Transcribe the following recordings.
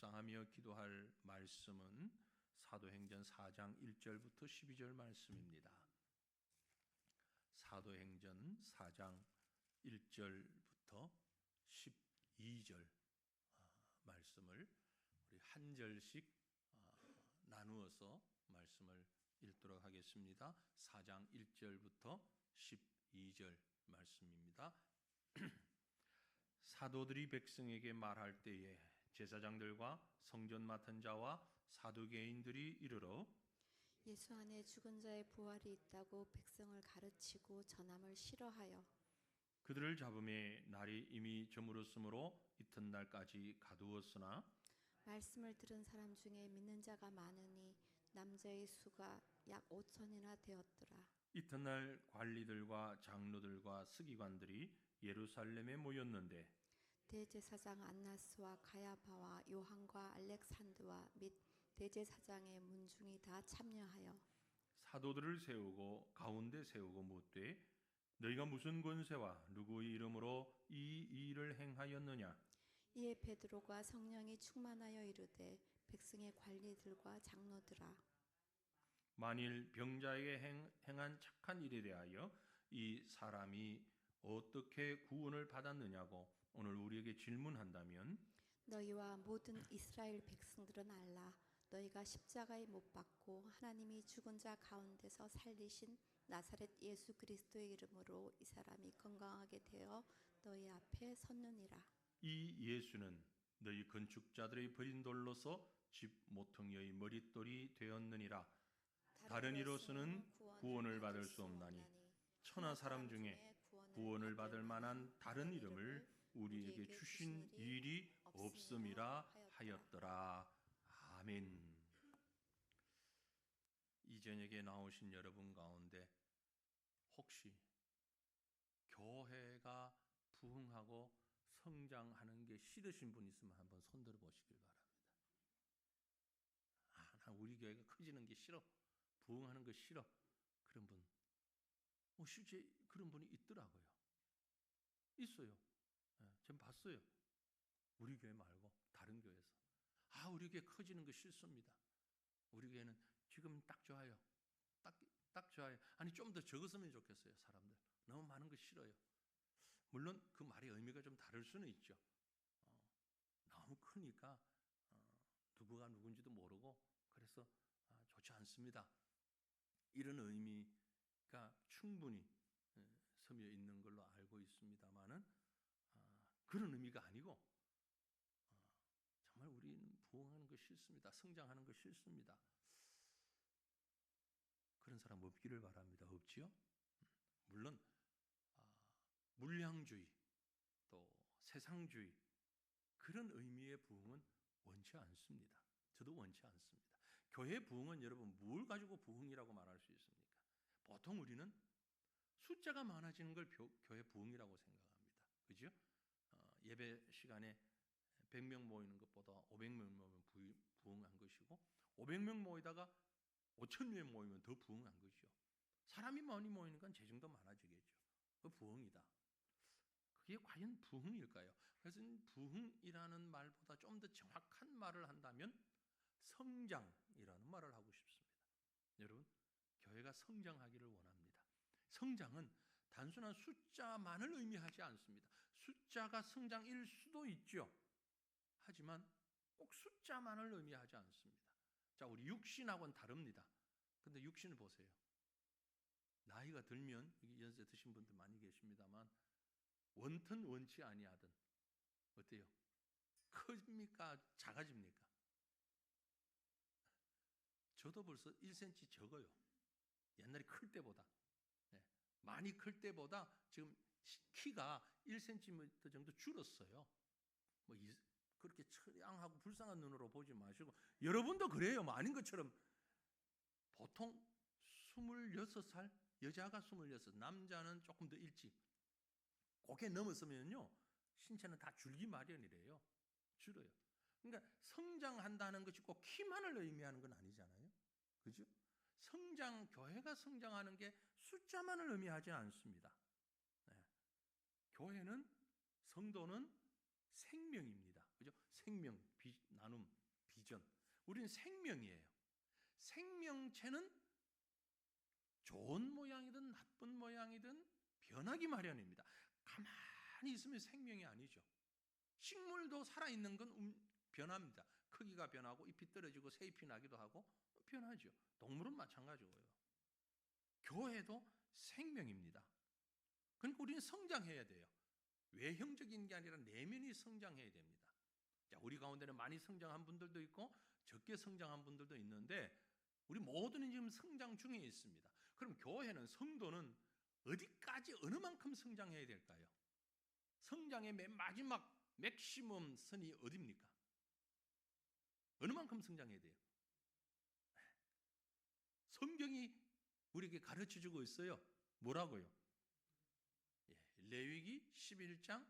묵상하며 기도할 말씀은 사도행전 4장 1절부터 12절 말씀입니다. 사도행전 4장 1절부터 12절 말씀을 우리 한 절씩 나누어서 말씀을 읽도록 하겠습니다. 4장 1절부터 12절 말씀입니다. 사도들이 백성에게 말할 때에 제사장들과 성전 맡은 자와 사두개인들이 이르러 예수 안에 죽은 자의 부활이 있다고 백성을 가르치고 전함을 싫어하여 그들을 잡음에 날이 이미 저물었으므로 이튿날까지 가두었으나 말씀을 들은 사람 중에 믿는 자가 많으니 남자의 수가 약 5천이나 되었더라. 이튿날 관리들과 장로들과 서기관들이 예루살렘에 모였는데 대제사장 안나스와 가야바와 요한과 알렉산드와 및 대제사장의 문중이 다 참여하여 사도들을 세우고 가운데 세우고 묻되 너희가 무슨 권세와 누구의 이름으로 이 일을 행하였느냐? 이에 베드로가 성령이 충만하여 이르되 백성의 관리들과 장로들아 만일 병자에게 행한 착한 일에 대하여 이 사람이 어떻게 구원을 받았느냐고 오늘 우리에게 질문한다면 너희와 모든 이스라엘 백성들은 알라. 너희가 십자가에 못 박고 하나님이 죽은 자 가운데서 살리신 나사렛 예수 그리스도의 이름으로 이 사람이 건강하게 되어 너희 앞에 섰느니라. 이 예수는 너희 건축자들의 버린 돌로서 집 모퉁이의 머릿돌이 되었느니라. 다른 이로서는 구원을 받을 수 없나니 천하 사람 중에 구원을 받을 만한 다른 이름을 우리에게 주신 일이 없음이라 하였더라. 아멘. 이 저녁에 나오신 여러분 가운데 혹시 교회가 부흥하고 성장하는 게 싫으신 분 있으면 한번 손들어 보시길 바랍니다. 나 우리 교회가 커지는 게 싫어. 부흥하는 거 싫어. 그런 분. 실제 그런 분이 있더라고요. 있어요. 전 봤어요. 우리 교회 말고 다른 교회에서. 우리 교회 커지는 거 싫습니다. 우리 교회는 지금 딱 좋아요. 딱 좋아요. 아니 좀 더 적었으면 좋겠어요. 사람들. 너무 많은 거 싫어요. 물론 그 말의 의미가 좀 다를 수는 있죠. 너무 크니까 누구가 누군지도 모르고 그래서 좋지 않습니다. 이런 의미가 충분히 서며 있는 걸로 알고 있습니다만은 그런 의미가 아니고 정말 우리는 부흥하는 거 싫습니다. 성장하는 거 싫습니다. 그런 사람 없기를 바랍니다. 없지요? 물론 물량주의 또 세상주의 그런 의미의 부흥은 원치 않습니다. 저도 원치 않습니다. 교회 부흥은 여러분 뭘 가지고 부흥이라고 말할 수 있습니까? 보통 우리는 숫자가 많아지는 걸 교회 부흥이라고 생각합니다. 그죠? 예배 시간에 100명 모이는 것보다 500명 모이면 부흥한 것이고 500명 모이다가 5,000명 모이면 더 부흥한 것이죠. 사람이 많이 모이니까 재정도 많아지겠죠. 그 부흥이다. 그게 과연 부흥일까요? 그래서 부흥이라는 말보다 좀 더 정확한 말을 한다면 성장이라는 말을 하고 싶습니다. 여러분, 교회가 성장하기를 원합니다. 성장은 단순한 숫자만을 의미하지 않습니다. 숫자가 성장일 수도 있죠. 하지만 꼭 숫자만을 의미하지 않습니다. 자, 우리 육신하고는 다릅니다. 근데 육신을 보세요. 나이가 들면 여기 연세 드신 분들 많이 계십니다만 원튼 원치 아니하든 어때요? 큽니까? 작아집니까? 저도 벌써 1cm 적어요. 옛날에 클 때보다. 많이 클 때보다 지금 키가 1cm 정도 줄었어요. 그렇게 처량하고 불쌍한 눈으로 보지 마시고 여러분도 그래요. 아닌 것처럼 보통 26살 여자가 26, 남자는 조금 더 일찍 그게 넘었으면요 신체는 다 줄기 마련이래요. 줄어요. 그러니까 성장한다는 것이 꼭 키만을 의미하는 건 아니잖아요. 그죠? 교회가 성장하는 게 숫자만을 의미하지 않습니다. 교회는, 성도는 생명입니다. 그죠? 생명, 나눔, 비전. 우리는 생명이에요. 생명체는 좋은 모양이든 나쁜 모양이든 변하기 마련입니다. 가만히 있으면 생명이 아니죠. 식물도 살아있는 건 변합니다. 크기가 변하고 잎이 떨어지고 새잎이 나기도 하고 변하죠. 동물은 마찬가지고요. 교회도 생명입니다. 그러니까 우리는 성장해야 돼요. 외형적인 게 아니라 내면이 성장해야 됩니다. 자, 우리 가운데는 많이 성장한 분들도 있고 적게 성장한 분들도 있는데 우리 모두는 지금 성장 중에 있습니다. 그럼 교회는, 성도는 어디까지 어느 만큼 성장해야 될까요? 성장의 맨 마지막 맥시멈 선이 어디입니까? 어느 만큼 성장해야 돼요? 성경이 우리에게 가르쳐주고 있어요. 뭐라고요? 레위기 11장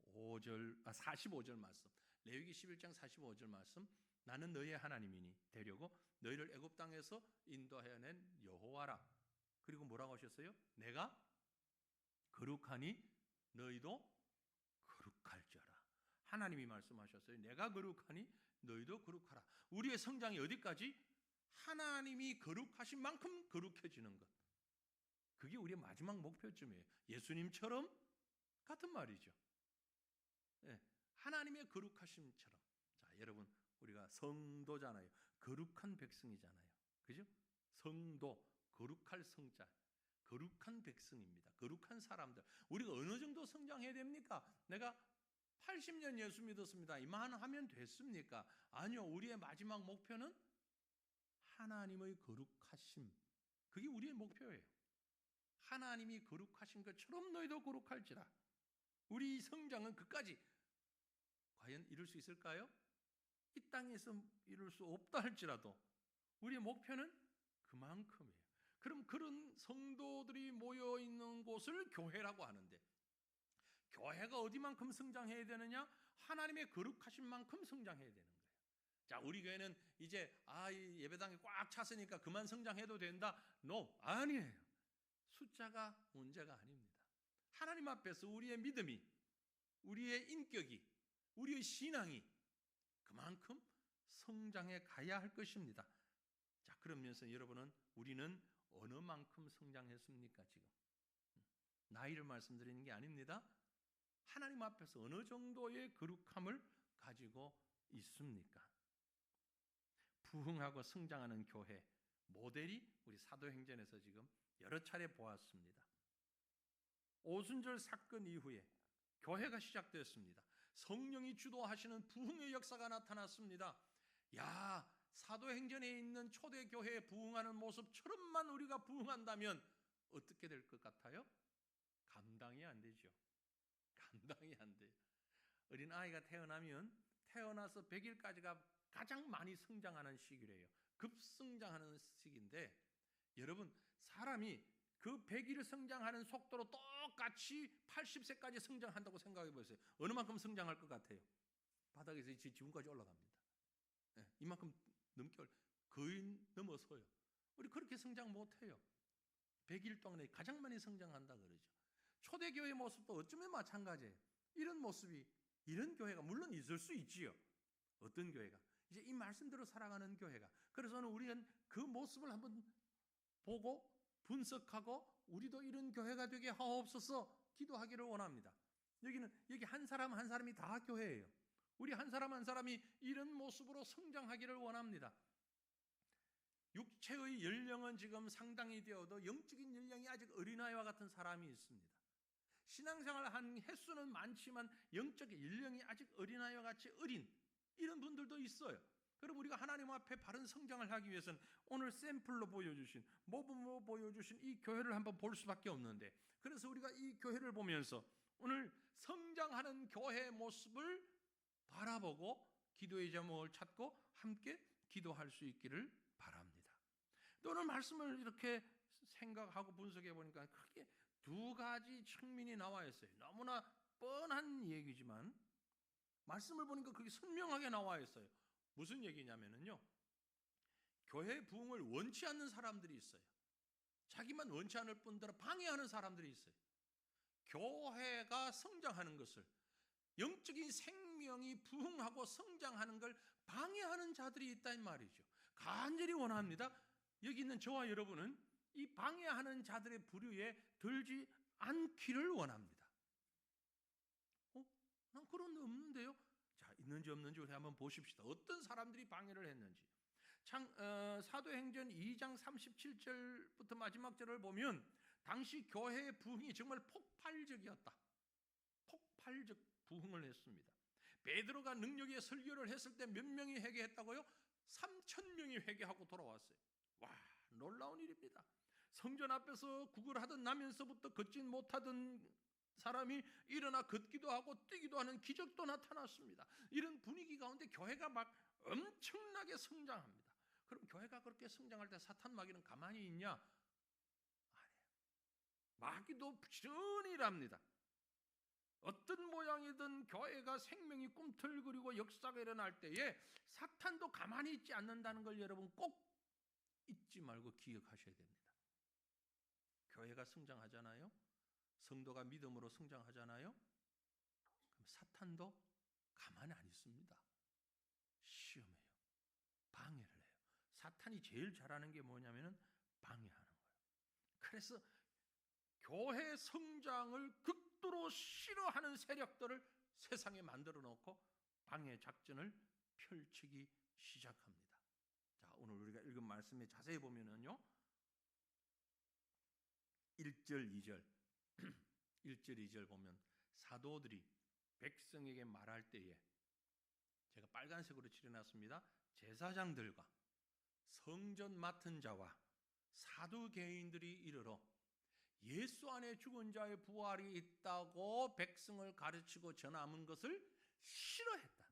45절 말씀. 레위기 11장 45절 말씀. 나는 너희의 하나님이니 되려고 너희를 애굽 땅에서 인도해낸 여호와라. 그리고 뭐라고 하셨어요? 내가 거룩하니 너희도 거룩할지어라. 하나님이 말씀하셨어요. 내가 거룩하니 너희도 거룩하라. 우리의 성장이 어디까지? 하나님이 거룩하신 만큼 거룩해지는 것. 그게 우리의 마지막 목표점이에요. 예수님처럼 같은 말이죠. 네, 하나님의 거룩하심처럼. 자, 여러분, 우리가 성도잖아요. 거룩한 백성이잖아요. 그죠? 성도, 거룩할 성자, 거룩한 백성입니다. 거룩한 사람들. 우리가 어느 정도 성장해야 됩니까? 내가 80년 예수 믿었습니다. 이만하면 됐습니까? 아니요. 우리의 마지막 목표는 하나님의 거룩하심. 그게 우리의 목표예요. 하나님이 거룩하신 것처럼 너희도 거룩할지라. 우리 성장은 그까지 과연 이룰 수 있을까요? 이 땅에서 이룰 수 없다 할지라도 우리의 목표는 그만큼이에요. 그럼 그런 성도들이 모여 있는 곳을 교회라고 하는데, 교회가 어디만큼 성장해야 되느냐? 하나님의 거룩하신 만큼 성장해야 되는 거예요. 자, 우리 교회는 이제 이 예배당이 꽉 찼으니까 그만 성장해도 된다. No, 아니에요. 숫자가 문제가 아닙니다. 하나님 앞에서 우리의 믿음이, 우리의 인격이, 우리의 신앙이 그만큼 성장해 가야 할 것입니다. 자, 그러면서 여러분은, 우리는 어느 만큼 성장했습니까? 지금 나이를 말씀드리는 게 아닙니다. 하나님 앞에서 어느 정도의 거룩함을 가지고 있습니까? 부흥하고 성장하는 교회 모델이 우리 사도행전에서 지금 여러 차례 보았습니다. 오순절 사건 이후에 교회가 시작되었습니다. 성령이 주도하시는 부흥의 역사가 나타났습니다. 야, 사도행전에 있는 초대교회에 부흥하는 모습처럼만 우리가 부흥한다면 어떻게 될 것 같아요? 감당이 안 되죠. 감당이 안 돼요. 어린아이가 태어나서 100일까지가 가장 많이 성장하는 시기래요. 급성장하는 시기인데, 여러분, 사람이 그 100일 성장하는 속도로 똑같이 80세까지 성장한다고 생각해 보세요. 어느 만큼 성장할 것 같아요? 바닥에서 지붕까지 올라갑니다. 네, 이만큼 넘게 거의 넘어서요. 우리 그렇게 성장 못해요. 100일 동안에 가장 많이 성장한다 그러죠. 초대교회 모습도 어쩌면 마찬가지예요. 이런 모습이, 이런 교회가 물론 있을 수 있지요. 어떤 교회가? 이제 이 말씀대로 살아가는 교회가. 그래서 우리는 그 모습을 한번 보고 분석하고 우리도 이런 교회가 되게 하옵소서 기도하기를 원합니다. 여기 한 사람 한 사람이 다 교회예요. 우리 한 사람 한 사람이 이런 모습으로 성장하기를 원합니다. 육체의 연령은 지금 상당히 되어도 영적인 연령이 아직 어린아이와 같은 사람이 있습니다. 신앙생활을 한 횟수는 많지만 영적인 연령이 아직 어린아이와 같이 어린 이런 분들도 있어요. 그럼 우리가 하나님 앞에 바른 성장을 하기 위해서는 오늘 샘플로 보여주신, 모범으로 보여주신 이 교회를 한번 볼 수밖에 없는데, 그래서 우리가 이 교회를 보면서 오늘 성장하는 교회의 모습을 바라보고 기도의 제목을 찾고 함께 기도할 수 있기를 바랍니다. 또 오늘 말씀을 이렇게 생각하고 분석해 보니까 크게 두 가지 측면이 나와 있어요. 너무나 뻔한 얘기지만 말씀을 보니까 그게 선명하게 나와 있어요. 무슨 얘기냐면요, 교회 부흥을 원치 않는 사람들이 있어요. 자기만 원치 않을 뿐더러 방해하는 사람들이 있어요. 교회가 성장하는 것을, 영적인 생명이 부흥하고 성장하는 걸 방해하는 자들이 있다 이 말이죠. 간절히 원합니다. 여기 있는 저와 여러분은 이 방해하는 자들의 부류에 들지 않기를 원합니다. 난 그런 데 없는데요. 자, 있는지 없는지 우리 한번 보십시다. 어떤 사람들이 방해를 했는지. 사도행전 2장 37절부터 마지막 절을 보면 당시 교회의 부흥이 정말 폭발적이었다. 폭발적 부흥을 했습니다. 베드로가 능력의 설교를 했을 때 몇 명이 회개했다고요? 3,000명이 회개하고 돌아왔어요. 와, 놀라운 일입니다. 성전 앞에서 구걸하던 나면서부터 걷지 못하던 사람이 일어나 걷기도 하고 뛰기도 하는 기적도 나타났습니다. 이런 분위기 가운데 교회가 막 엄청나게 성장합니다. 그럼 교회가 그렇게 성장할 때 사탄 마귀는 가만히 있냐? 아니에요. 마귀도 부지런히 일합니다. 어떤 모양이든 교회가 생명이 꿈틀거리고 역사가 일어날 때에 사탄도 가만히 있지 않는다는 걸 여러분 꼭 잊지 말고 기억하셔야 됩니다. 교회가 성장하잖아요. 성도가 믿음으로 성장하잖아요. 그럼 사탄도 가만히 안 있습니다. 시험해요. 방해를 해요. 사탄이 제일 잘하는 게 뭐냐면은 방해하는 거예요. 그래서 교회 성장을 극도로 싫어하는 세력들을 세상에 만들어 놓고 방해 작전을 펼치기 시작합니다. 자, 오늘 우리가 읽은 말씀에 자세히 보면은요. 1절, 2절 1절, 2절 보면 사도들이 백성에게 말할 때에 제가 빨간색으로 칠해놨습니다. 제사장들과 성전 맡은 자와 사두개인들이 이르러 예수 안에 죽은 자의 부활이 있다고 백성을 가르치고 전하는 것을 싫어했다.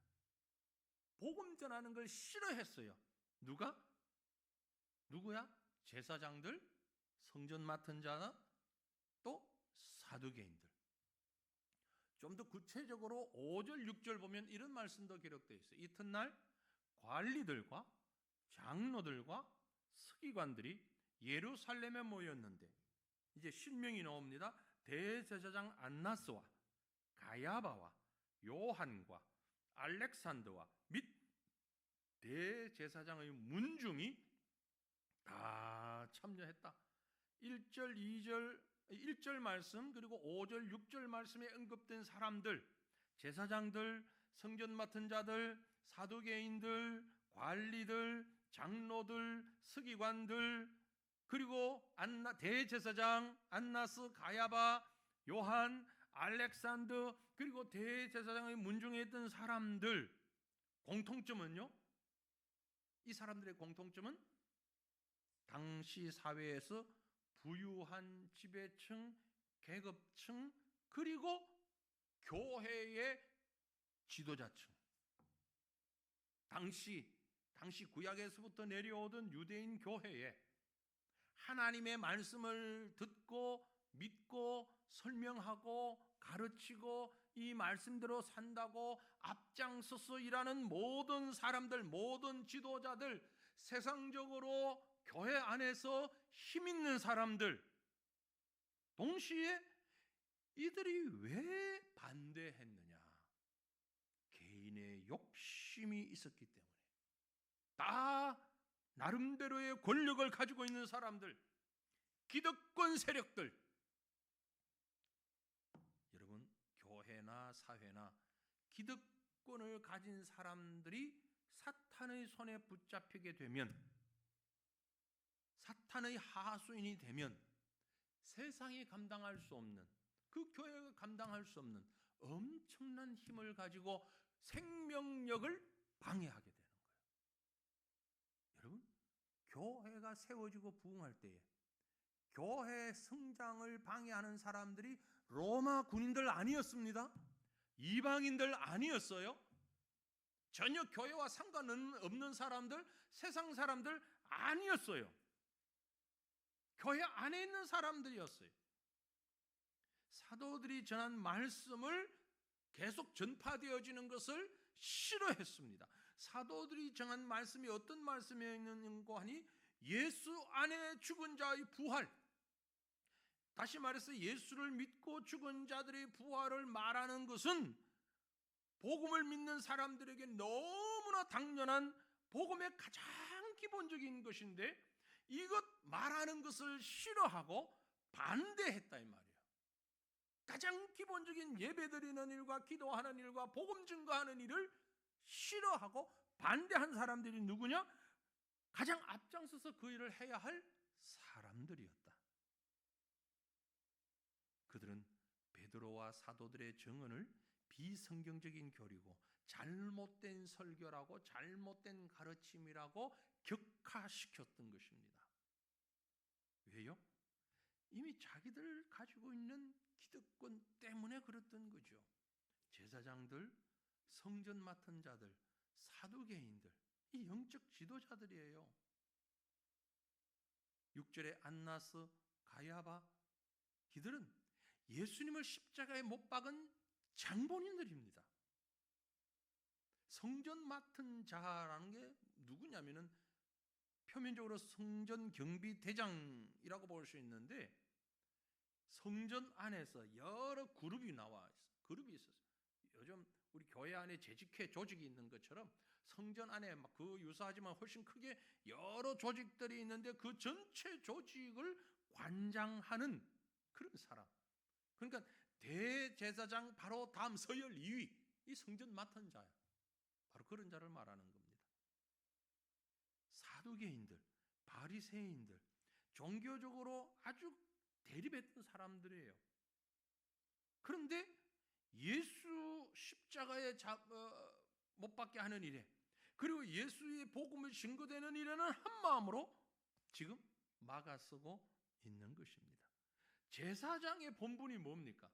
복음 전하는 걸 싫어했어요. 누구야? 제사장들, 성전 맡은 자나 또 사두개인들. 좀 더 구체적으로 5절, 6절 보면 이런 말씀도 기록되어 있어요. 이튿날 관리들과 장로들과 서기관들이 예루살렘에 모였는데 이제 실명이 나옵니다. 대제사장 안나스와 가야바와 요한과 알렉산더와 및 대제사장의 문중이 다 참여했다. 1절 말씀 그리고 5절 6절 말씀에 언급된 사람들, 제사장들, 성전 맡은 자들, 사두개인들, 관리들, 장로들, 서기관들, 그리고 대제사장 안나스, 가야바, 요한, 알렉산더, 그리고 대제사장의 문중에 있던 사람들, 공통점은요? 이 사람들의 공통점은 당시 사회에서 부유한 지배층, 계급층, 그리고 교회의 지도자층. 당시 구약에서부터 내려오던 유대인 교회에 하나님의 말씀을 듣고 믿고 설명하고 가르치고 이 말씀대로 산다고 앞장서서 일하는 모든 사람들, 모든 지도자들, 세상적으로 교회 안에서 힘 있는 사람들, 동시에 이들이 왜 반대했느냐? 개인의 욕심이 있었기 때문에. 다 나름대로의 권력을 가지고 있는 사람들, 기득권 세력들. 여러분, 교회나 사회나 기득권을 가진 사람들이 사탄의 손에 붙잡히게 되면, 사탄의 하수인이 되면 세상이 감당할 수 없는, 그 교회가 감당할 수 없는 엄청난 힘을 가지고 생명력을 방해하게 되는 거예요. 여러분, 교회가 세워지고 부흥할 때에 교회 성장을 방해하는 사람들이 로마 군인들 아니었습니다. 이방인들 아니었어요. 전혀 교회와 상관없는 사람들, 세상 사람들 아니었어요. 교회 안에 있는 사람들이었어요. 사도들이 전한 말씀을 계속 전파되어지는 것을 싫어했습니다. 사도들이 전한 말씀이 어떤 말씀이었는가 하니 예수 안에 죽은 자의 부활, 다시 말해서 예수를 믿고 죽은 자들의 부활을 말하는 것은 복음을 믿는 사람들에게 너무나 당연한 복음의 가장 기본적인 것인데 이것 말하는 것을 싫어하고 반대했다 이 말이에요. 가장 기본적인 예배드리는 일과 기도하는 일과 복음 증거하는 일을 싫어하고 반대한 사람들이 누구냐? 가장 앞장서서 그 일을 해야 할 사람들이었다. 그들은 베드로와 사도들의 증언을 비성경적인 교리고 잘못된 설교라고 잘못된 가르침이라고 격화시켰던 것입니다. 왜요? 이미 자기들 가지고 있는 기득권 때문에 그랬던 거죠. 제사장들, 성전 맡은 자들, 사두개인들, 이 영적 지도자들이에요. 6절에 안나스, 가야바, 이들은 예수님을 십자가에 못 박은 장본인들입니다. 성전 맡은 자라는 게 누구냐면은 표면적으로 성전 경비대장이라고 볼 수 있는데 성전 안에서 여러 그룹이 나와 있어요. 그룹이 있었어요. 요즘 우리 교회 안에 재직회 조직이 있는 것처럼 성전 안에 막 그 유사하지만 훨씬 크게 여러 조직들이 있는데 그 전체 조직을 관장하는 그런 사람. 그러니까 대제사장 바로 다음 서열 2위 이 성전 맡은 자야. 바로 그런 자를 말하는 겁니다. 사두개인들, 바리새인들, 종교적으로 아주 대립했던 사람들이에요. 그런데 예수 십자가에 못 박게 하는 일에 그리고 예수의 복음을 증거되는 일에는 한 마음으로 지금 막아서고 있는 것입니다. 제사장의 본분이 뭡니까?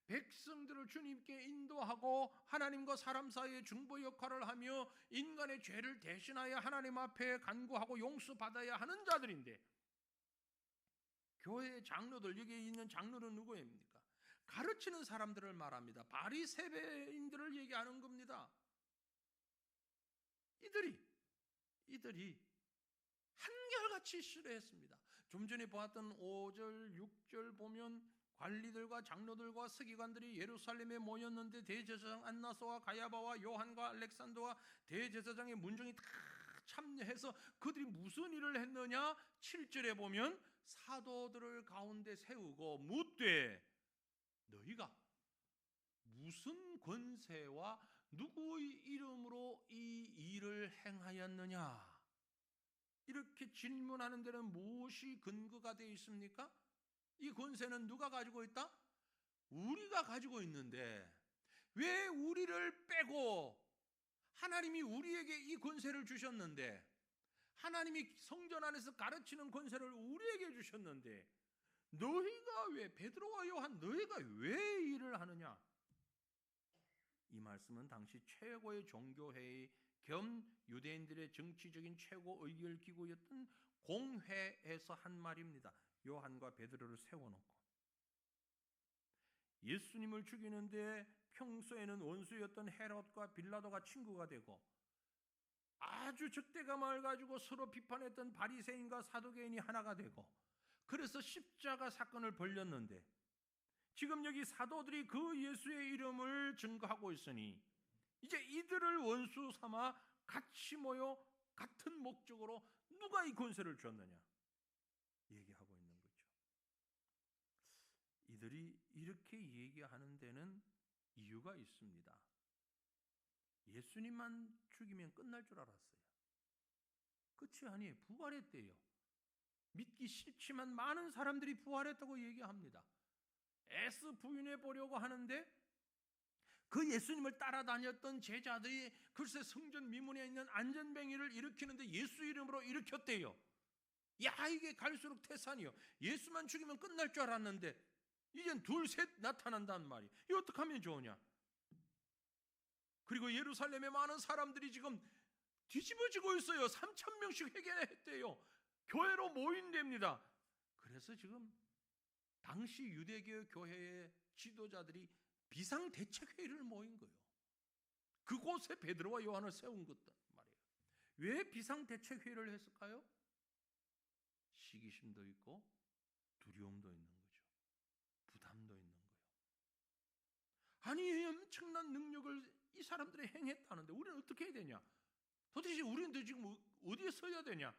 백성들을 주님께 인도하고 하나님과 사람 사이의 중보 역할을 하며 인간의 죄를 대신하여 하나님 앞에 간구하고 용서받아야 하는 자들인데 교회의 장로들, 여기 있는 장로는 누구입니까? 가르치는 사람들을 말합니다. 바리새인들을 얘기하는 겁니다. 이들이 한결같이 싫어했습니다. 좀 전에 보았던 5절, 6절 보면 관리들과 장로들과 서기관들이 예루살렘에 모였는데 대제사장 안나스와 가야바와 요한과 알렉산더와 대제사장의 문정이 다 참여해서 그들이 무슨 일을 했느냐? 7절에 보면 사도들을 가운데 세우고 묻되 너희가 무슨 권세와 누구의 이름으로 이 일을 행하였느냐? 이렇게 질문하는 데는 무엇이 근거가 되어 있습니까? 이 권세는 누가 가지고 있다? 우리가 가지고 있는데 왜 우리를 빼고 하나님이 우리에게 이 권세를 주셨는데 하나님이 성전 안에서 가르치는 권세를 우리에게 주셨는데 너희가 왜 베드로와 요한 너희가 왜 일을 하느냐? 이 말씀은 당시 최고의 종교회의 겸 유대인들의 정치적인 최고 의결 기구였던 공회에서 한 말입니다. 요한과 베드로를 세워놓고 예수님을 죽이는데 평소에는 원수였던 헤롯과 빌라도가 친구가 되고 아주 적대감을 가지고 서로 비판했던 바리새인과 사두개인이 하나가 되고 그래서 십자가 사건을 벌였는데 지금 여기 사도들이 그 예수의 이름을 증거하고 있으니 이제 이들을 원수 삼아 같이 모여 같은 목적으로 누가 이 권세를 줬느냐 얘기하고 있는 거죠. 이들이 이렇게 얘기하는 데는 이유가 있습니다. 예수님만 죽이면 끝날 줄 알았어요. 끝이 아니에요. 부활했대요. 믿기 싫지만 많은 사람들이 부활했다고 얘기합니다. 애써 부인해 보려고 하는데 그 예수님을 따라다녔던 제자들이 글쎄 성전 미문에 있는 안전뱅이를 일으키는데 예수 이름으로 일으켰대요. 야 이게 갈수록 태산이요. 예수만 죽이면 끝날 줄 알았는데 이젠 둘 셋 나타난다는 말이 이거 어떻게 하면 좋으냐. 그리고 예루살렘에 많은 사람들이 지금 뒤집어지고 있어요. 3,000명씩 회개했대요. 교회로 모인답니다. 그래서 지금 당시 유대교 교회의 지도자들이 비상대책회의를 모인 거예요. 그곳에 베드로와 요한을 세운 것 말이에요. 왜 비상대책회의를 했을까요? 시기심도 있고 두려움도 있는 거죠. 부담도 있는 거예요. 아니 엄청난 능력을 이 사람들이 행했다는데 우리는 어떻게 해야 되냐? 도대체 우리는 지금 어디에 서야 되냐?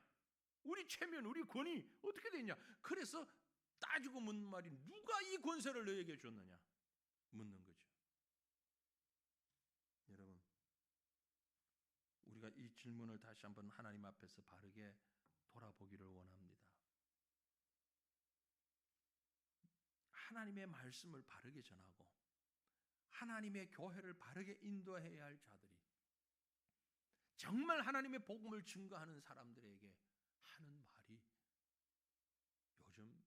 우리 체면, 우리 권위 어떻게 되냐? 그래서 따지고 묻는 말이 누가 이 권세를 너에게 줬느냐? 묻는 거죠. 여러분, 우리가 이 질문을 다시 한번 하나님 앞에서 바르게 돌아보기를 원합니다. 하나님의 말씀을 바르게 전하고 하나님의 교회를 바르게 인도해야 할 자들이 정말 하나님의 복음을 증거하는 사람들에게 하는 말이 요즘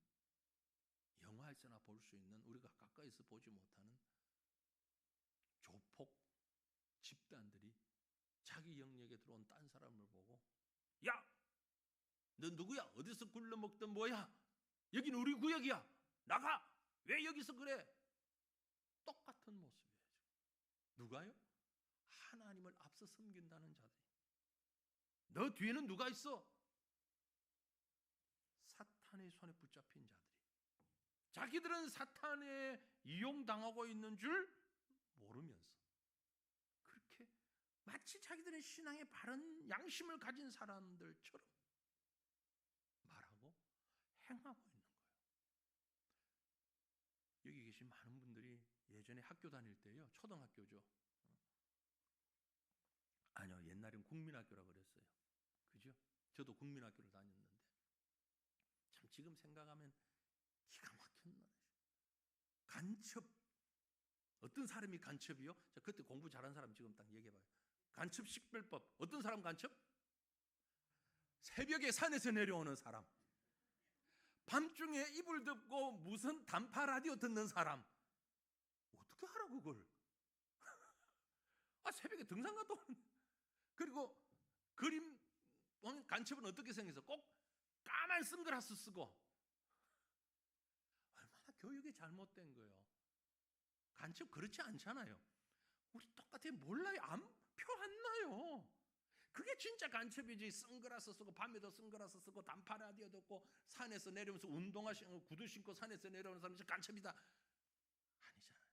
영화에서나 볼 수 있는 우리가 가까이서 보지 못하는 조폭 집단들이 자기 영역에 들어온 딴 사람을 보고 야! 너 누구야? 어디서 굴러먹던 뭐야? 여긴 우리 구역이야. 나가! 왜 여기서 그래? 똑같은 모습이에요. 누가요? 하나님을 앞서 섬긴다는 자들이. 너 뒤에는 누가 있어? 사탄의 손에 붙잡힌 자들이. 자기들은 사탄에 이용당하고 있는 줄 모르면서 그렇게 마치 자기들의 신앙의 바른 양심을 가진 사람들처럼 말하고 행하고 있는 거예요. 여기 계신 많은 분들이 예전에 학교 다닐 때요, 초등학교죠. 아니요, 옛날엔 국민학교라고 그랬어요. 그죠? 저도 국민학교를 다녔는데 참 지금 생각하면 기가 막혔나. 간첩. 어떤 사람이 간첩이요? 자, 그때 공부 잘한 사람 지금 딱 얘기해봐요. 간첩 식별법. 어떤 사람 간첩? 새벽에 산에서 내려오는 사람. 밤중에 이불 덮고 무슨 단파 라디오 듣는 사람. 어떻게 하라 그걸? 새벽에 등산 갔다 오는. 그리고 그림 보면 간첩은 어떻게 생겨서 꼭 까만 선글라스 쓰고. 얼마나 교육이 잘못된 거예요. 간첩 그렇지 않잖아요. 우리 똑같이 몰라요. 표 안 나요. 그게 진짜 간첩이지. 선글라스 쓰고 밤에도 선글라스 쓰고 단파 라디오 듣고 산에서 내려오면서 운동화 신고 구두 신고 산에서 내려오는 사람이 간첩이다. 아니잖아요.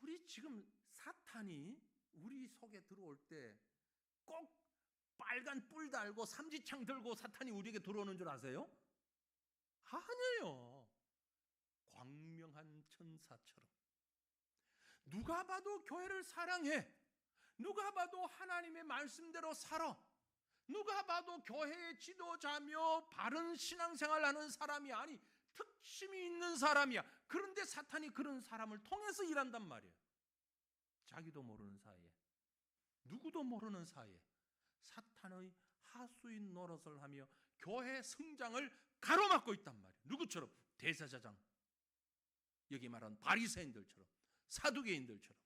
우리 지금 사탄이 우리 속에 들어올 때 꼭 빨간 뿔 달고 삼지창 들고 사탄이 우리에게 들어오는 줄 아세요? 아니에요. 광명한 천사처럼. 누가 봐도 교회를 사랑해. 누가 봐도 하나님의 말씀대로 살아. 누가 봐도 교회의 지도자며 바른 신앙생활을 하는 사람이 아니 특심이 있는 사람이야. 그런데 사탄이 그런 사람을 통해서 일한단 말이에요. 자기도 모르는 사이에, 누구도 모르는 사이에 사탄의 하수인 노릇을 하며 교회 성장을 가로막고 있단 말이에요. 누구처럼? 대제사장, 여기 말하는 바리새인들처럼, 사두개인들처럼.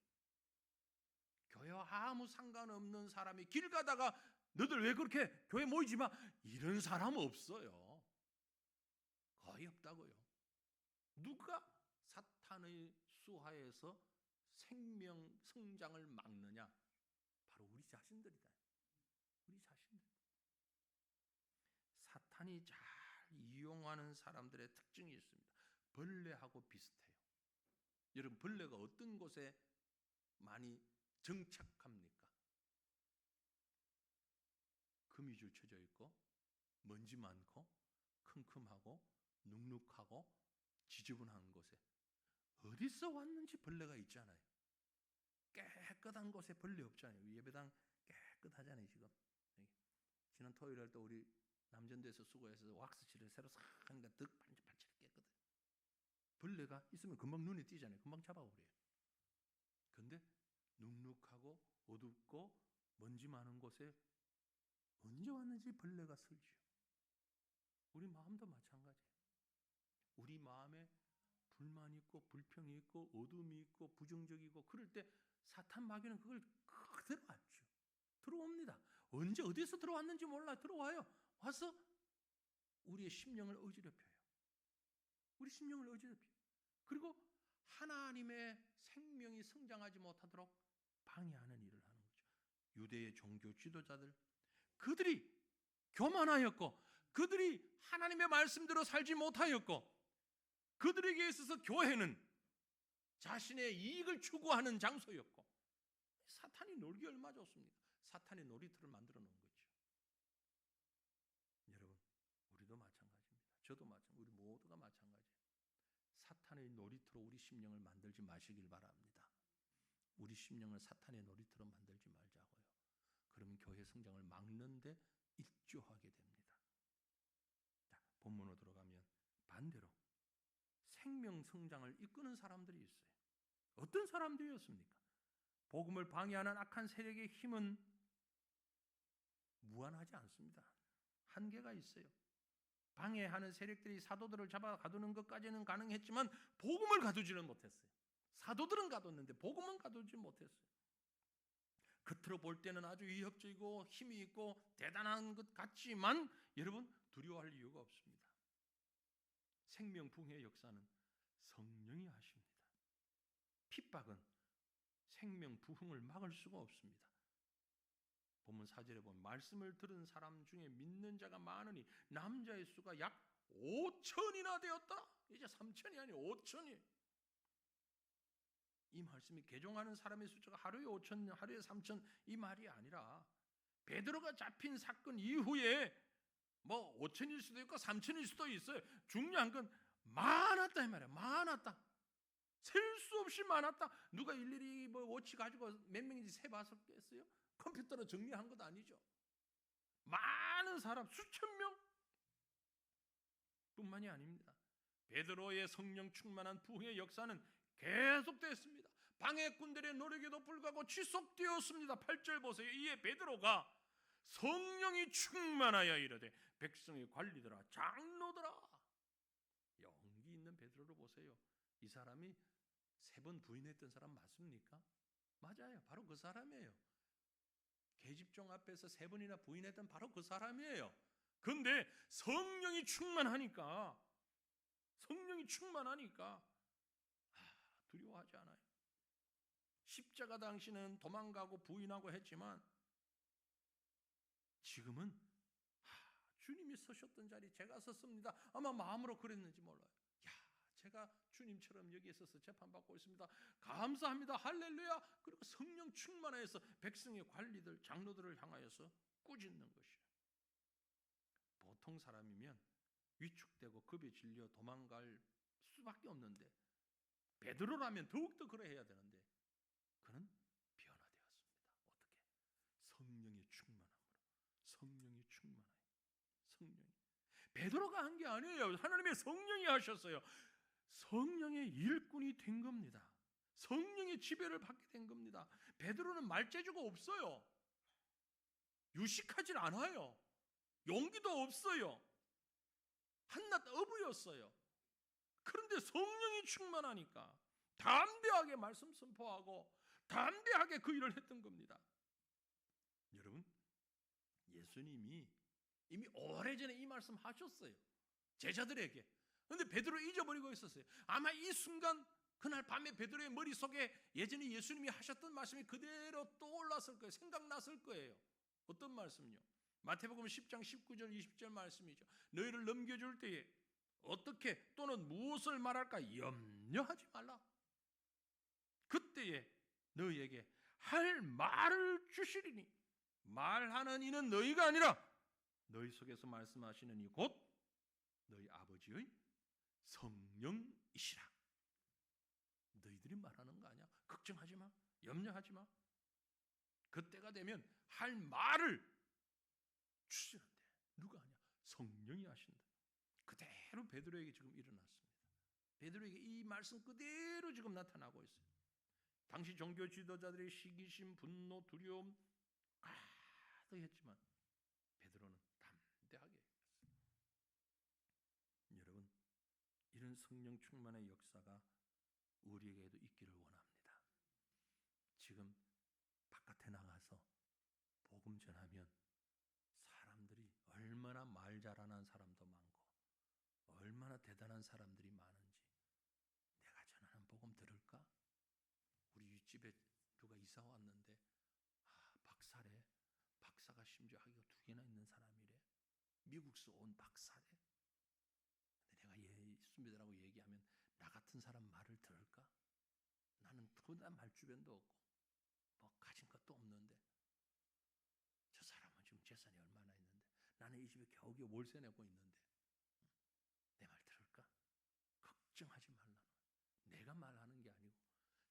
교회와 아무 상관없는 사람이 길 가다가 너들 왜 그렇게 교회 모이지 마, 이런 사람 없어요. 거의 없다고요. 누가 사탄의 수하에서 생명 성장을 막느냐? 바로 우리 자신들이다. 우리 자신들. 사탄이 잘 이용하는 사람들의 특징이 있습니다. 벌레하고 비슷해요. 여러분, 벌레가 어떤 곳에 많이 정착합니까? 거미줄 쳐져 있고 먼지 많고 큼큼하고 눅눅하고 지저분한 곳에. 어디서 왔는지 벌레가 있잖아요. 깨끗한 곳에 벌레 없잖아요. 예배당 깨끗하잖아요. 지금 지난 토요일 날 또 우리 남전도에서 수고해서 왁스칠을 새로 싹 하니까 더 반짝반짝 깨끗해요. 벌레가 있으면 금방 눈에 띄잖아요. 금방 잡아버려요. 그런데 눅눅하고 어둡고 먼지 많은 곳에 언제 왔는지 벌레가 설지요. 우리 마음도 마찬가지예요. 우리 마음에 불만이 있고 불평이 있고 어둠이 있고 부정적이고 그럴 때 사탄 마귀는 그걸 그대로 알죠. 들어옵니다. 언제 어디서 들어왔는지 몰라. 들어와요. 와서 우리의 심령을 어지럽혀요. 우리 심령을 어지럽혀요. 그리고 하나님의 생명이 성장하지 못하도록 방해하는 일을 하는 거죠. 유대의 종교 지도자들, 그들이 교만하였고 그들이 하나님의 말씀대로 살지 못하였고 그들에게 있어서 교회는 자신의 이익을 추구하는 장소였고 사탄이 놀기 얼마 좋습니까? 사탄의 놀이터를 만들어 놓은 거죠. 여러분, 우리도 마찬가지입니다. 저도 마찬가지, 우리 모두가 마찬가지예요. 사탄의 놀이터로 우리 심령을 만들지 마시길 바랍니다. 우리 심령을 사탄의 놀이터로 만들지 말자고요. 그러면 교회 성장을 막는데 일조하게 됩니다. 자, 본문으로 들어가면 반대로 생명 성장을 이끄는 사람들이 있어요. 어떤 사람들이었습니까? 복음을 방해하는 악한 세력의 힘은 무한하지 않습니다. 한계가 있어요. 방해하는 세력들이 사도들을 잡아 가두는 것까지는 가능했지만 복음을 가두지는 못했어요. 사도들은 가뒀는데 복음은 가두지 못했어요. 겉으로 볼 때는 아주 위협적이고 힘이 있고 대단한 것 같지만 여러분, 두려워할 이유가 없습니다. 생명 부흥의 역사는 성령이 하십니다. 핍박은 생명 부흥을 막을 수가 없습니다. 본문 4절에 보면 말씀을 들은 사람 중에 믿는 자가 많으니 남자의 수가 약 5천이나 되었다. 이제 3천이 아니고 5천이. 이 말씀이 개종하는 사람의 숫자가 하루에 5천, 하루에 3천 이 말이 아니라 베드로가 잡힌 사건 이후에 뭐 5천일 수도 있고 3천일 수도 있어요. 중요한 건 많았다 이 말이야. 많았다. 셀 수 없이 많았다. 누가 일일이 뭐 워치 가지고 몇 명인지 세봤었겠어요? 컴퓨터로 정리한 것 아니죠. 많은 사람, 수천 명 뿐만이 아닙니다. 베드로의 성령 충만한 부흥의 역사는 계속됐습니다. 방해꾼들의 노력에도 불구하고 지속되었습니다. 8절 보세요. 이에 베드로가 성령이 충만하여 이르되 백성의 관리들아 장로들아. 용기 있는 베드로를 보세요. 이 사람이 3번 부인했던 사람 맞습니까? 맞아요. 바로 그 사람이에요. 계집종 앞에서 3번이나 부인했던 바로 그 사람이에요. 그런데 성령이 충만하니까 두려워하지 않아요. 십자가 당시는 도망가고 부인하고 했지만 지금은 주님이 서셨던 자리 제가 섰습니다. 아마 마음으로 그랬는지 몰라요. 제가 주님처럼 여기에 서서 재판받고 있습니다. 감사합니다. 할렐루야. 그리고 성령 충만해서 백성의 관리들, 장로들을 향하여서 꾸짖는 것이에요. 보통 사람이면 위축되고 겁에 질려 도망갈 수밖에 없는데 베드로라면 더욱더 그래야 되는데 그는 변화되었습니다. 어떻게? 성령의 충만함으로. 성령이 충만해요. 성령이. 베드로가 한 게 아니에요. 하나님의 성령이 하셨어요. 성령의 일꾼이 된 겁니다. 성령의 지배를 받게 된 겁니다. 베드로는 말재주가 없어요. 유식하질 않아요. 용기도 없어요. 한낱 어부였어요. 그런데 성령이 충만하니까 담대하게 말씀 선포하고 담대하게 그 일을 했던 겁니다. 여러분, 예수님이 이미 오래전에 이 말씀 하셨어요. 제자들에게. 그런데 베드로 잊어버리고 있었어요. 아마 이 순간 그날 밤에 베드로의 머릿속에 예전에 예수님이 하셨던 말씀이 그대로 떠올랐을 거예요. 생각났을 거예요. 어떤 말씀요? 마태복음 10장 19절 20절 말씀이죠. 너희를 넘겨줄 때에 어떻게 또는 무엇을 말할까 염려하지 말라. 그때에 너희에게 할 말을 주시리니 말하는 이는 너희가 아니라 너희 속에서 말씀하시는 이 곧 너희 아버지의 성령이시라. 너희들이 말하는 거 아니야. 걱정하지 마. 염려하지 마. 그때가 되면 할 말을 주시는데 누가 하냐? 성령이 하신다. 그대로 베드로에게 지금 일어났습니다. 베드로에게 이 말씀 그대로 지금 나타나고 있어요. 당시 종교 지도자들의 시기심, 분노, 두려움 가득했지만 베드로는 담대하게 했어요. 여러분, 이런 성령 충만의 역사가 우리에게도 있기를 원합니다. 지금 바깥에 나가서 복음 전하면 사람들이 얼마나 말 잘하는 사람도 많고 얼마나 대단한 사람들이 많은지 내가 전하는 복음 들을까? 우리 윗집에 누가 이사 왔는데 박사래. 박사가 심지어 학위가 2개나 있는 사람이래. 미국에서 온 박사래. 근데 내가 예수님이라고 얘기하면 나 같은 사람 말을 들을까? 나는 그런 말 주변도 없고 가진 것도 없는데 저 사람은 지금 재산이 얼마나 있는데 나는 이 집에 겨우겨우 월세 내고 있는데 내 말 들을까? 걱정하지 말라는 거예요. 내가 말하는 게 아니고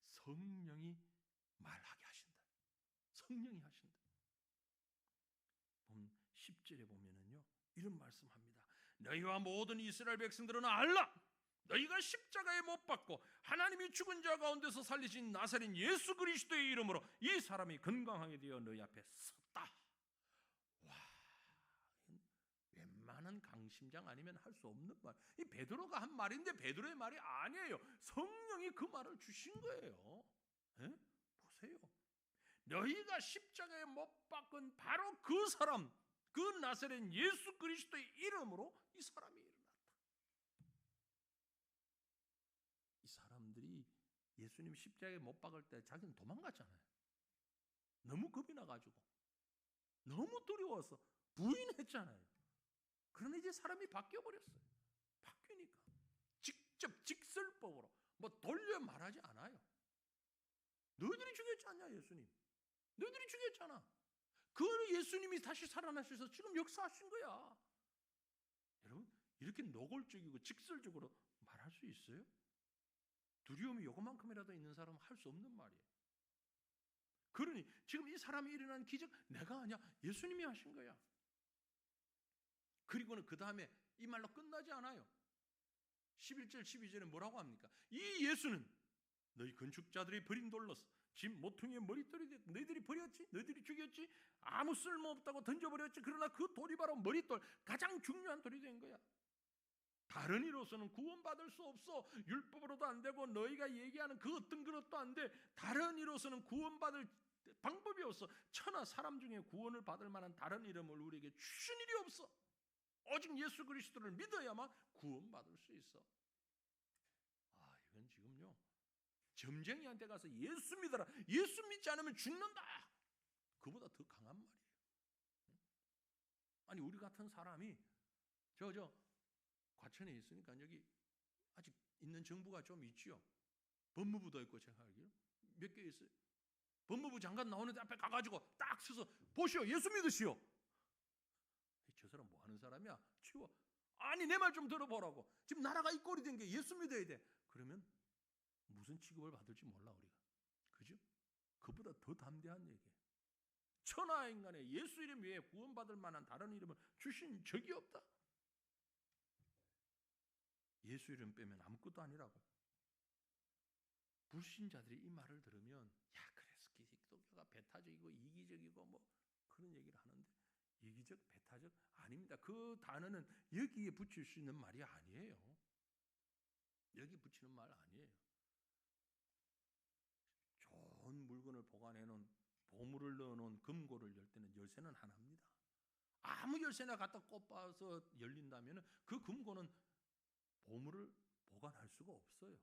성령이 말하게 하신다. 성령이 하신다. 10절에 보면은요 이런 말씀합니다. 너희와 모든 이스라엘 백성들은 알라. 너희가 십자가에 못 박고 하나님이 죽은 자 가운데서 살리신 나사렛 예수 그리스도의 이름으로 이 사람이 건강하게 되어 너희 앞에 섰다. 와, 웬만한 강심장 아니면 할 수 없는 말. 이 베드로가 한 말인데 베드로의 말이 아니에요. 성령이 그 말을 주신 거예요. 에? 보세요. 너희가 십자가에 못 박은 바로 그 사람, 그 나사렛 예수 그리스도의 이름으로 이 사람이 일어났다. 이 사람들이 예수님 십자가에 못 박을 때 자기는 도망갔잖아요. 너무 겁이 나가지고 너무 두려워서 부인했잖아요. 그러나 이제 사람이 바뀌어버렸어요. 바뀌니까 직접 직설법으로 뭐 돌려 말하지 않아요. 너희들이 죽였지 않냐 예수님. 너희들이 죽였잖아. 그 예수님이 다시 살아나셔서 지금 역사하신 거야. 여러분 이렇게 노골적이고 직설적으로 말할 수 있어요? 두려움이 요것만큼이라도 있는 사람은 할 수 없는 말이에요. 그러니 지금 이 사람이 일어난 기적 내가 아니야. 예수님이 하신 거야. 그리고는 그 다음에 이 말로 끝나지 않아요. 11절 12절에 뭐라고 합니까? 이 예수는 너희 건축자들이 버린 돌로서 집 모퉁이의 머릿돌이 됐다. 너희들이 버렸지? 너희들이 죽였지? 아무 쓸모없다고 던져버렸지? 그러나 그 돌이 바로 머릿돌, 가장 중요한 돌이 된 거야. 다른 이로서는 구원받을 수 없어. 율법으로도 안 되고 너희가 얘기하는 그 어떤 것도 안 돼. 다른 이로서는 구원받을 방법이 없어. 천하 사람 중에 구원을 받을 만한 다른 이름을 우리에게 주신 일이 없어. 오직 예수 그리스도를 믿어야만 구원받을 수 있어. 아, 이건 지금요 점쟁이한테 가서 예수 믿어라. 예수 믿지 않으면 죽는다. 그보다 더 강한 말이에요. 아니 우리 같은 사람이 저 과천에 있으니까 여기 아직 있는 정부가 좀 있지요. 법무부도 있고 제가 알기로 몇 개 있어요. 법무부 장관 나오는데 앞에 가가지고 딱 서서 보시오. 예수 믿으시오. 저 사람 뭐 하는 사람이야? 치워. 아니 내 말 좀 들어보라고. 지금 나라가 이 꼴이 된 게 예수 믿어야 돼. 그러면 무슨 취급을 받을지 몰라 우리가. 그죠? 그보다 더 담대한 얘기예요. 천하 인간의 예수 이름 외에 구원받을 만한 다른 이름을 주신 적이 없다. 예수 이름 빼면 아무것도 아니라고. 불신자들이 이 말을 들으면 야 그래서 기독교가 배타적이고 이기적이고 뭐 그런 얘기를 하는데 이기적 배타적 아닙니다. 그 단어는 여기에 붙일 수 있는 말이 아니에요. 여기 붙이는 말 아니에요. 좋은 물건을 보관해 놓은 보물을 넣어 놓은 금고를 열 때는 열쇠는 하나입니다. 아무 열쇠나 갖다 꼽아서 열린다면 그 금고는 보물을 보관할 수가 없어요.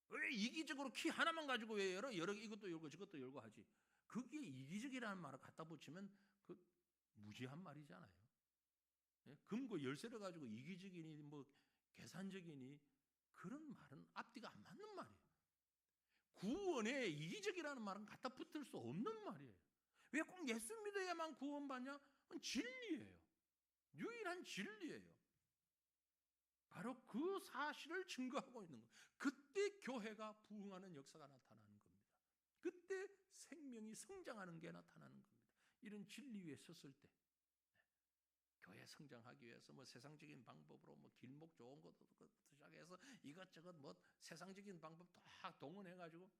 왜 이기적으로 키 하나만 가지고 왜 열어? 여러 이것도 열고 저것도 열고 하지. 그게 이기적이라는 말을 갖다 붙이면 그 무지한 말이잖아요. 예? 금고 열쇠를 가지고 이기적이니 뭐 계산적이니 그런 말은 앞뒤가 안 맞는 말이에요. 구원에 이기적이라는 말은 갖다 붙을 수 없는 말이에요. 왜 꼭 예수 믿어야만 구원받냐? 그건 진리예요. 유일한 진리예요. 바로 그 사실을 증거하고 있는 거예요. 그때 교회가 부흥하는 역사가 나타나는 겁니다. 그때 생명이 성장하는 게 나타나는 겁니다. 이런 진리 위에 섰을 때 교회 성장하기 위해서 뭐 세상적인 방법으로 뭐 길목 좋은 것부터 시작해서 이것저것 뭐 세상적인 방법 다 동원해가지고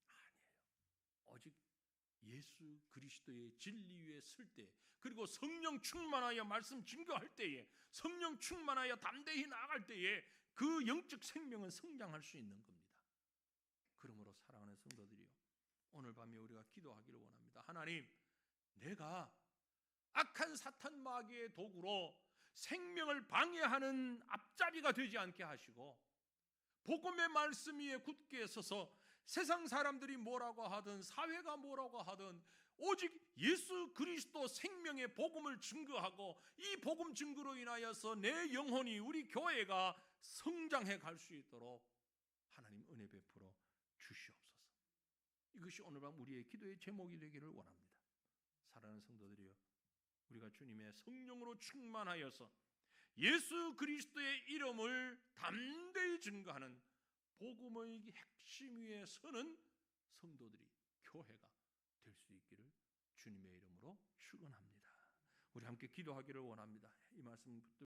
아니에요. 오직 예수 그리스도의 진리 위에 설 때, 그리고 성령 충만하여 말씀 증거할 때에, 성령 충만하여 담대히 나아갈 때에 그 영적 생명은 성장할 수 있는 겁니다. 그러므로 사랑하는 성도들이요, 오늘 밤에 우리가 기도하기를 원합니다. 하나님, 내가 악한 사탄 마귀의 도구로 생명을 방해하는 앞잡이가 되지 않게 하시고 복음의 말씀 위에 굳게 서서 세상 사람들이 뭐라고 하든 사회가 뭐라고 하든 오직 예수 그리스도 생명의 복음을 증거하고 이 복음 증거로 인하여서 내 영혼이, 우리 교회가 성장해 갈 수 있도록 하나님 은혜 베풀어 주시옵소서. 이것이 오늘 밤 우리의 기도의 제목이 되기를 원합니다. 사랑하는 성도들이여, 우리가 주님의 성령으로 충만하여서 예수 그리스도의 이름을 담대히 증거하는 복음의 핵심 위에 서는 성도들이, 교회가 될 수 있기를 주님의 이름으로 축원합니다. 우리 함께 기도하기를 원합니다. 이 말씀